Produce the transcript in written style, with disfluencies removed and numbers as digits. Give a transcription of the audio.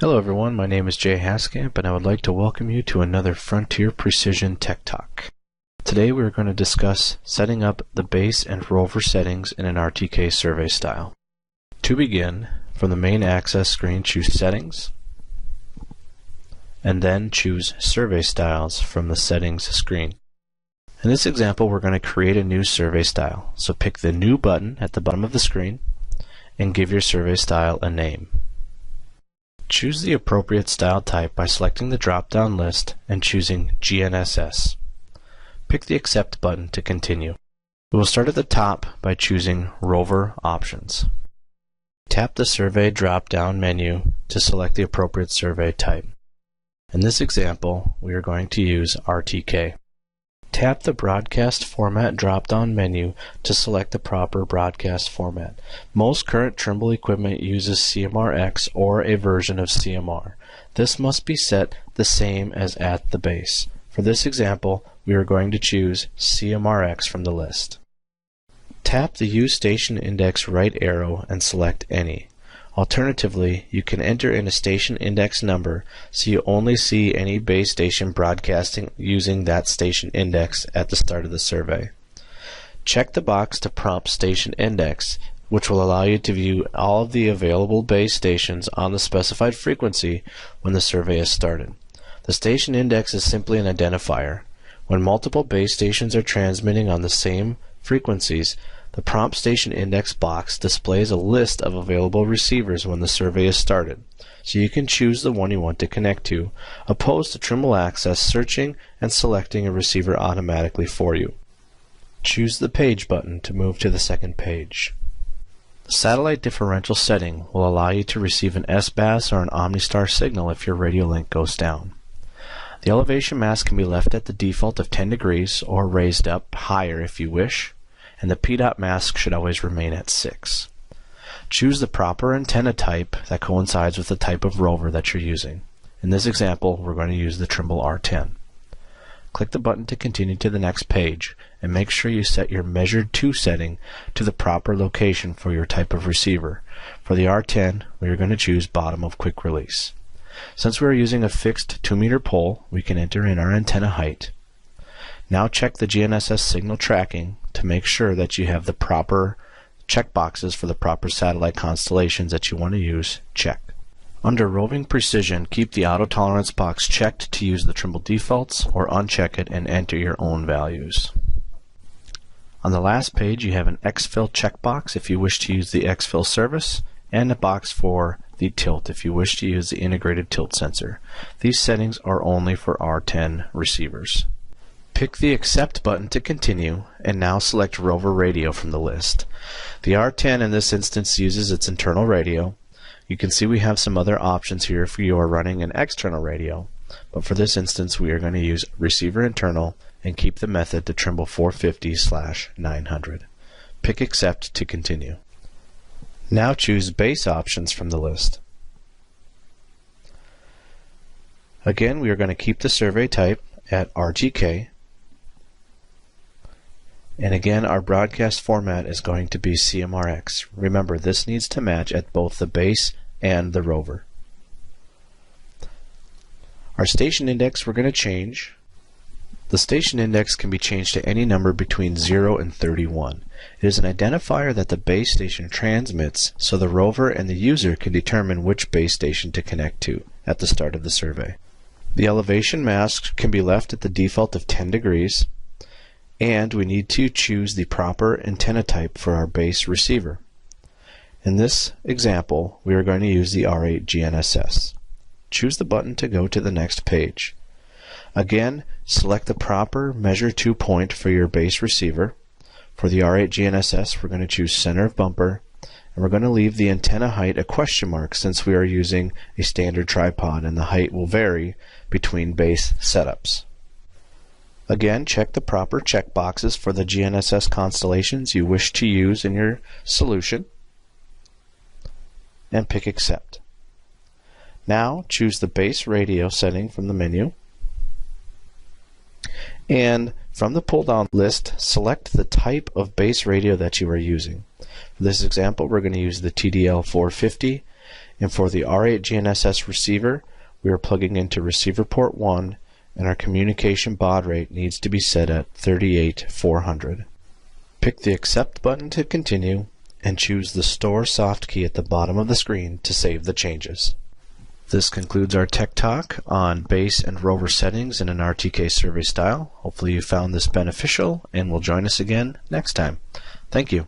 Hello everyone, my name is Jay Haskamp and I would like to welcome you to another Frontier Precision Tech Talk. Today we are going to discuss setting up the base and rover settings in an RTK survey style. To begin, from the main access screen choose Settings, and then choose Survey Styles from the Settings screen. In this example we're going to create a new survey style, so pick the New button at the bottom of the screen and give your survey style a name. Choose the appropriate style type by selecting the drop-down list and choosing GNSS. Pick the Accept button to continue. We will start at the top by choosing Rover Options. Tap the Survey drop-down menu to select the appropriate survey type. In this example, we are going to use RTK. Tap the Broadcast Format drop-down menu to select the proper broadcast format. Most current Trimble equipment uses CMRX or a version of CMR. This must be set the same as at the base. For this example, we are going to choose CMRX from the list. Tap the Use Station Index right arrow and select any. Alternatively, you can enter in a station index number so you only see any base station broadcasting using that station index at the start of the survey. Check the box to prompt station index, which will allow you to view all of the available base stations on the specified frequency when the survey is started. The station index is simply an identifier. When multiple base stations are transmitting on the same frequencies, the Prompt Station Index box displays a list of available receivers when the survey is started, so you can choose the one you want to connect to, opposed to Trimble Access searching and selecting a receiver automatically for you. Choose the Page button to move to the second page. The Satellite Differential setting will allow you to receive an S-Bass or an OmniStar signal if your radio link goes down. The elevation mask can be left at the default of 10 degrees or raised up higher if you wish, and the PDOT mask should always remain at 6. Choose the proper antenna type that coincides with the type of rover that you're using. In this example, we're going to use the Trimble R10. Click the button to continue to the next page, and make sure you set your Measured To setting to the proper location for your type of receiver. For the R10, we are going to choose Bottom of Quick Release. Since we are using a fixed 2-meter pole, we can enter in our antenna height. Now check the GNSS signal tracking to make sure that you have the proper checkboxes for the proper satellite constellations that you want to use checked. Under Roving Precision, keep the Auto Tolerance box checked to use the Trimble defaults, or uncheck it and enter your own values. On the last page, you have an Exfil checkbox if you wish to use the Exfil service, and a box for the tilt if you wish to use the integrated tilt sensor. These settings are only for R10 receivers. Pick the Accept button to continue, and now select Rover Radio from the list. The R10 in this instance uses its internal radio. You can see we have some other options here if you are running an external radio, but for this instance we are going to use Receiver Internal and keep the method to Trimble 450/900. Pick Accept to continue. Now choose Base Options from the list. Again, we are going to keep the survey type at RTK. And again, our broadcast format is going to be CMRX. Remember, this needs to match at both the base and the rover. Our station index we're going to change. The station index can be changed to any number between 0 and 31. It is an identifier that the base station transmits, so the rover and the user can determine which base station to connect to at the start of the survey. The elevation mask can be left at the default of 10 degrees. And we need to choose the proper antenna type for our base receiver. In this example, we are going to use the R8 GNSS. Choose the button to go to the next page. Again, select the proper Measure To point for your base receiver. For the R8 GNSS, we're going to choose Center of Bumper, and we're going to leave the antenna height a question mark since we are using a standard tripod and the height will vary between base setups. Again, check the proper checkboxes for the GNSS constellations you wish to use in your solution, and pick Accept. Now choose the Base Radio setting from the menu, and from the pull-down list, select the type of base radio that you are using. For this example, we're going to use the TDL 450, And for the R8 GNSS receiver, we are plugging into receiver port 1, and our communication baud rate needs to be set at 38,400. Pick the Accept button to continue, and choose the Store Soft key at the bottom of the screen to save the changes. This concludes our Tech Talk on base and rover settings in an RTK survey style. Hopefully you found this beneficial and will join us again next time. Thank you.